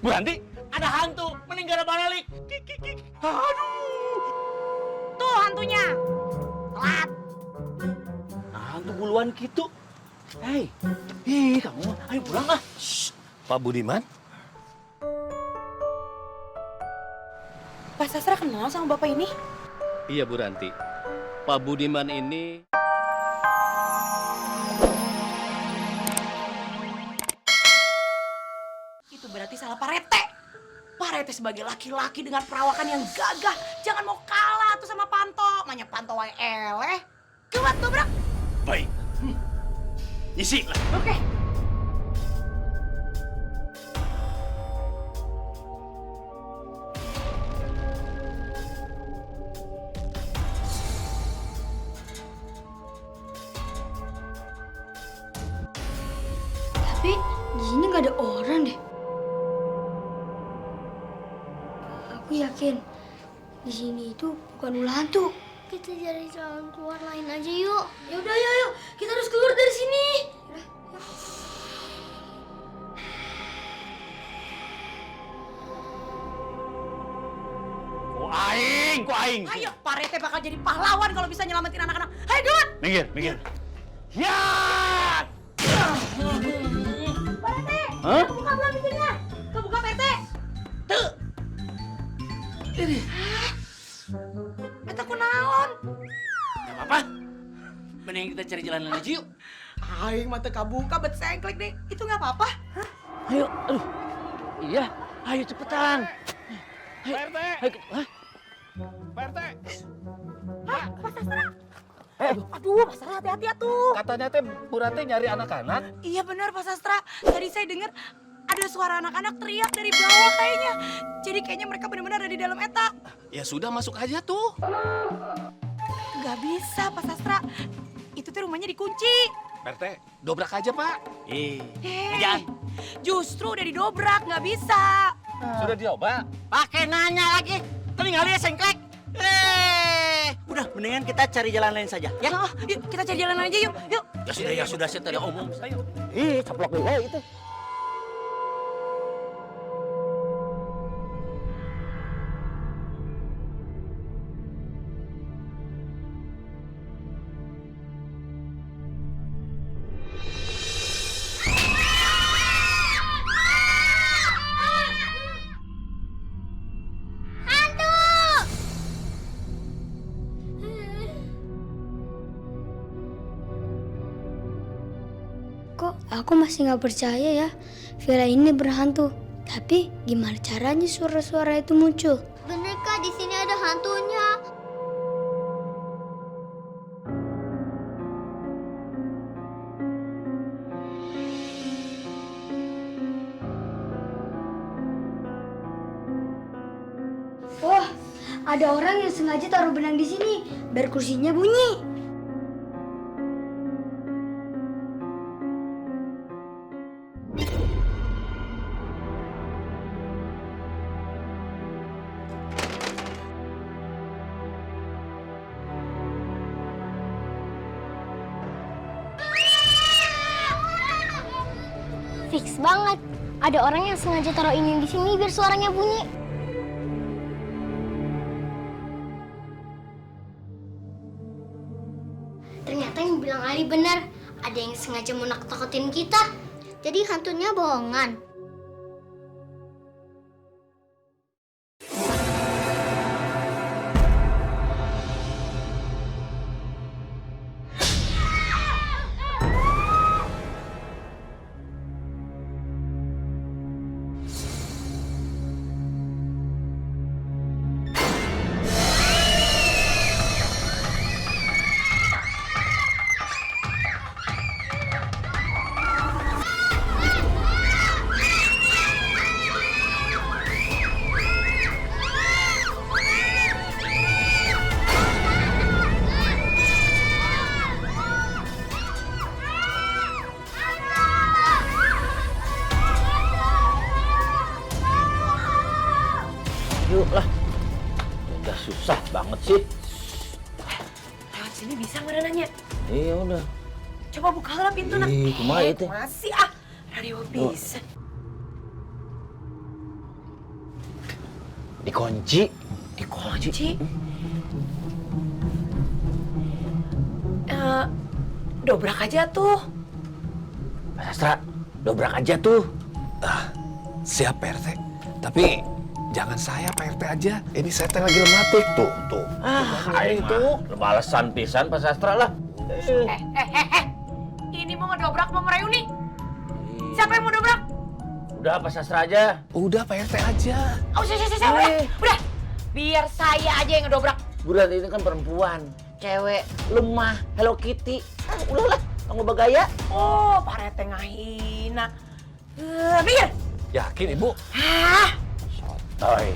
Bu Ranti, ada hantu meninggal balik. Aduh. Tuh hantunya. Telat. Nah, hantu buluan gitu. Hei, kamu, ayo pulang ah. Pak Budiman? Pak Sastra kenal sama bapak ini? Iya Bu Ranti. Pak Budiman ini... Itu berarti salah Pak Rete. Pak Rete sebagai laki-laki dengan perawakan yang gagah, jangan mau kalah tuh sama Panto. Manya Panto wae eleh. Kuat dobrak. Baik. Isi lah. Oke. Tapi di sini nggak ada orang deh. Aku yakin di sini itu bukan ulah hantu. Kita cari jalan keluar lain aja yuk. Ya udah, yuk. Kita harus keluar dari sini. Ku aing. Ayo, Pak Rete bakal jadi pahlawan kalau bisa nyelamatin anak-anak. Hai, Dut! Minggir. Ya! Pak Rete! Hah? Buka belum pintunya? Kebuka, Pak Rete! Tuh! Ini. Eta kunaon? Gak apa-apa. Mending kita cari jalan lain aja yuk. Aing mata kabuka bet sengklek deh. Itu nggak apa-apa. Ayo, aduh. Iya, ayo cepetan. Pak RT! Hah? Pak RT! Pak Sastra. Aduh, Pak Sastra hati-hati tuh. Katanya teh Bu Ranti nyari anak-anak. Iya benar Pak Sastra. Tadi saya dengar ada suara anak-anak teriak dari bawah kayaknya. Jadi kayaknya mereka benar-benar ada di dalam eta. Ya sudah masuk aja tuh. Gak bisa Pak Sastra. Itu tuh rumahnya dikunci. Pak RT, dobrak aja Pak. Hei, justru udah didobrak, nggak bisa. Sudah dicoba? Pakai nanya lagi. Tinggalnya sengklek. Udah, mendingan kita cari jalan lain saja. Ya, yuk kita cari jalan aja yuk. Yuk. Ya sudah, saya tadi omong. Ayo. Caplok dulu itu. Kok aku masih nggak percaya ya villa ini berhantu. Tapi gimana caranya suara-suara itu muncul? Bener Kak, di sini ada hantunya. Wah, ada orang yang sengaja taruh benang di sini biar kursinya bunyi. Fix banget. Ada orang yang sengaja taruh ini di sini biar suaranya bunyi. Ternyata yang bilang Ali benar. Ada yang sengaja mau nakut-nakutin kita. Jadi hantunya bohongan. Yuk lah. Udah susah banget sih. Lewat sini bisa nggak nanya? Iya udah. Coba buka lah pintu nak. Kumaha itu? Masih radio bisa. Dikunci. Dikunci. Dobrak aja tuh. Pak Sastra, dobrak aja tuh. Siap Pak RT. Tapi jangan saya Pak RT aja. Ini saya teh lagi rematik tuh. Aing tuh balasan pisan Pak Sastra lah. Ini mau ngedobrak mau merayuni. Siapa yang mau dobrak? Udah Pak Sastra aja. Udah Pak RT aja. Oh, saya. Udah. Biar saya aja yang ngedobrak. Bu Ranti ini kan perempuan, cewek, lemah, Hello Kitty. Udahlah, kamu bagaya. Oh, Pak Rete ngahina. Minggir. Yakin Ibu? Hah? Sotoy.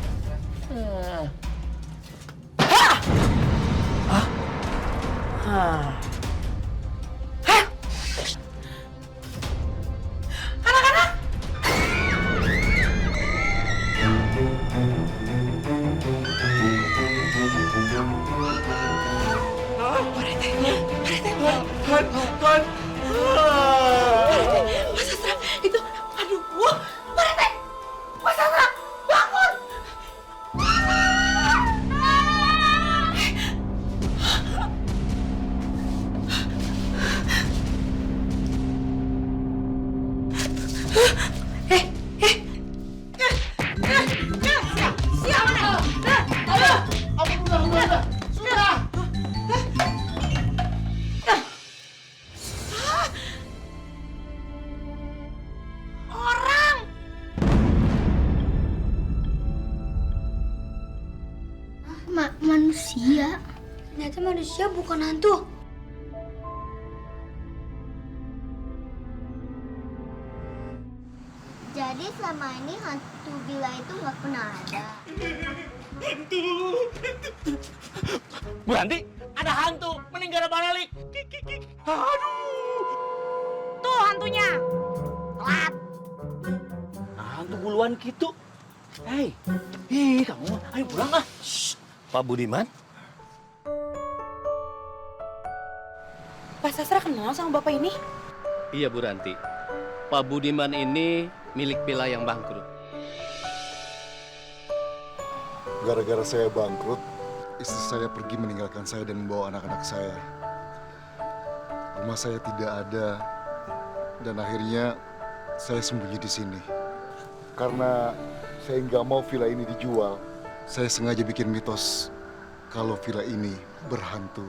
Anak-anak. Mas Sastra, itu, aduh, Pak Rete, Mas Sastra, bangun. Orang. Manusia? Ternyata manusia bukan hantu. Jadi selama ini hantu villa itu nggak pernah ada. Bu Ranti, ada hantu meninggal balik. Tuh hantunya. Telat. Hantu buluan gitu. Hei, kamu, ayo pulang ah. Pak Budiman? Pak Sastra kenal sama bapak ini? Iya Bu Ranti, Pak Budiman ini milik villa yang bangkrut. Gara-gara saya bangkrut, istri saya pergi meninggalkan saya dan membawa anak-anak saya. Rumah saya tidak ada, dan akhirnya saya sembunyi di sini. Karena saya nggak mau villa ini dijual, saya sengaja bikin mitos kalau villa ini berhantu.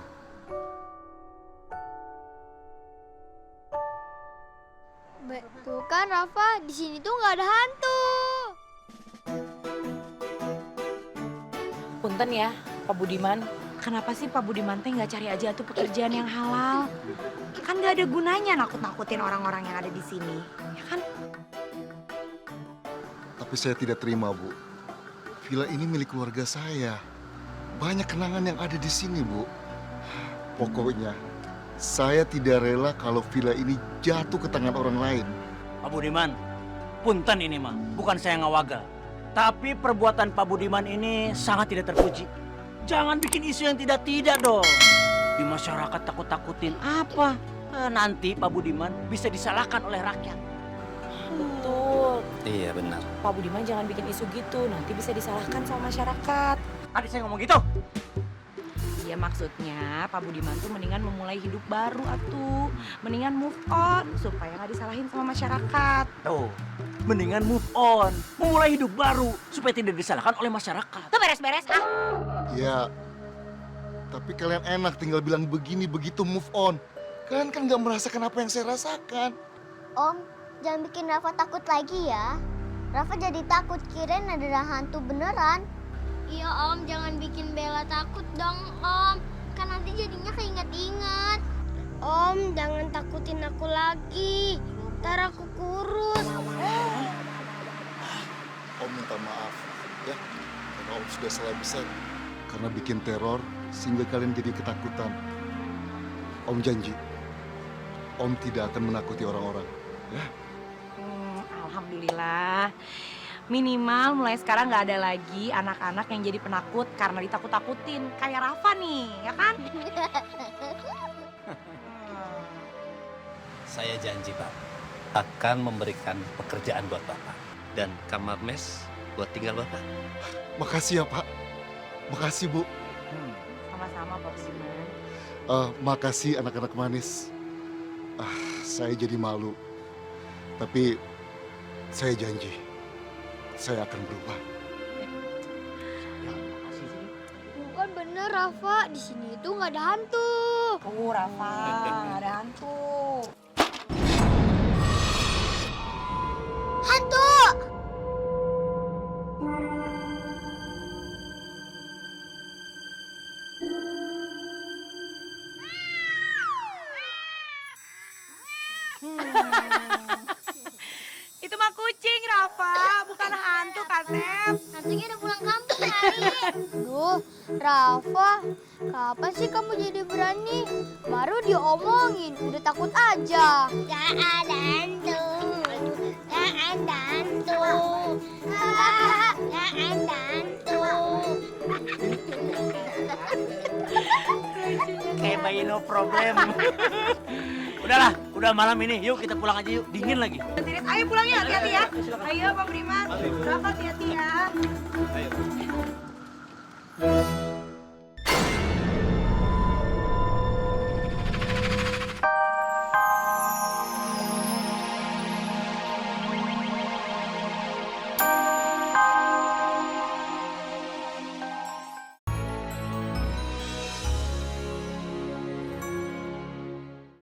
Tuh kan Rafa, di sini tuh nggak ada hantu. Punten ya, Pak Budiman. Kenapa sih Pak Budiman teh nggak cari aja tuh pekerjaan yang halal? Kan nggak ada gunanya nakut-nakutin orang-orang yang ada di sini, ya kan? Tapi saya tidak terima, Bu. Villa ini milik keluarga saya. Banyak kenangan yang ada di sini, Bu. Pokoknya, saya tidak rela kalau villa ini jatuh ke tangan orang lain. Pak Budiman, punten ini mah, bukan saya ngawagal. Tapi perbuatan Pak Budiman ini sangat tidak terpuji. Jangan bikin isu yang tidak-tidak dong. Di masyarakat takut-takutin apa? Nanti Pak Budiman bisa disalahkan oleh rakyat. Betul. Iya benar. Pak Budiman jangan bikin isu gitu, nanti bisa disalahkan sama masyarakat. Adik saya ngomong gitu. Iya maksudnya Pak Budiman tuh mendingan memulai hidup baru atuh. Mendingan move on supaya nggak disalahin sama masyarakat. Tuh, mendingan move on. Memulai hidup baru supaya tidak disalahkan oleh masyarakat. Tuh beres-beres ah. Ya, tapi kalian enak tinggal bilang begini begitu move on. Kalian kan nggak merasakan apa yang saya rasakan. Om, jangan bikin Rafa takut lagi ya. Rafa jadi takut, kirain ada hantu beneran. Iya Om, jangan bikin Bella takut dong Om. Kan nanti jadinya keinget-inget. Om, jangan takutin aku lagi. Ntar aku kurus. Om minta maaf, ya. Karena Om sudah salah besar. Karena bikin teror sehingga kalian jadi ketakutan. Om janji, Om tidak akan menakuti orang-orang, ya. Alhamdulillah. Minimal mulai sekarang nggak ada lagi anak-anak yang jadi penakut karena ditakut-takutin. Kayak Rafa nih, ya kan? Saya janji Pak, akan memberikan pekerjaan buat Bapak. Dan kamar mes buat tinggal Bapak. Makasih ya, Pak. Makasih, Bu. Sama-sama Pak Budiman. Makasih anak-anak manis. Saya jadi malu. Tapi saya janji, saya akan berubah. Bukan bener Rafa, di sini itu nggak ada hantu. Rafa, ada hantu. Hantu! Itu mah kucing, Rafa, bukan hantu, Kasep. Hantunya udah pulang kampung kali. Duh, Rafa, kapan sih kamu jadi berani? Baru diomongin, udah takut aja. Gak ada hantu. Gak ada hantu. Gak ada hantu. Kayak bayi no problem. Udahlah, udah malam ini. Yuk kita pulang aja yuk. Dingin lagi. Ayo pulang ya, hati-hati ya. Ayo Pak Budiman. Rafa hati-hati ya.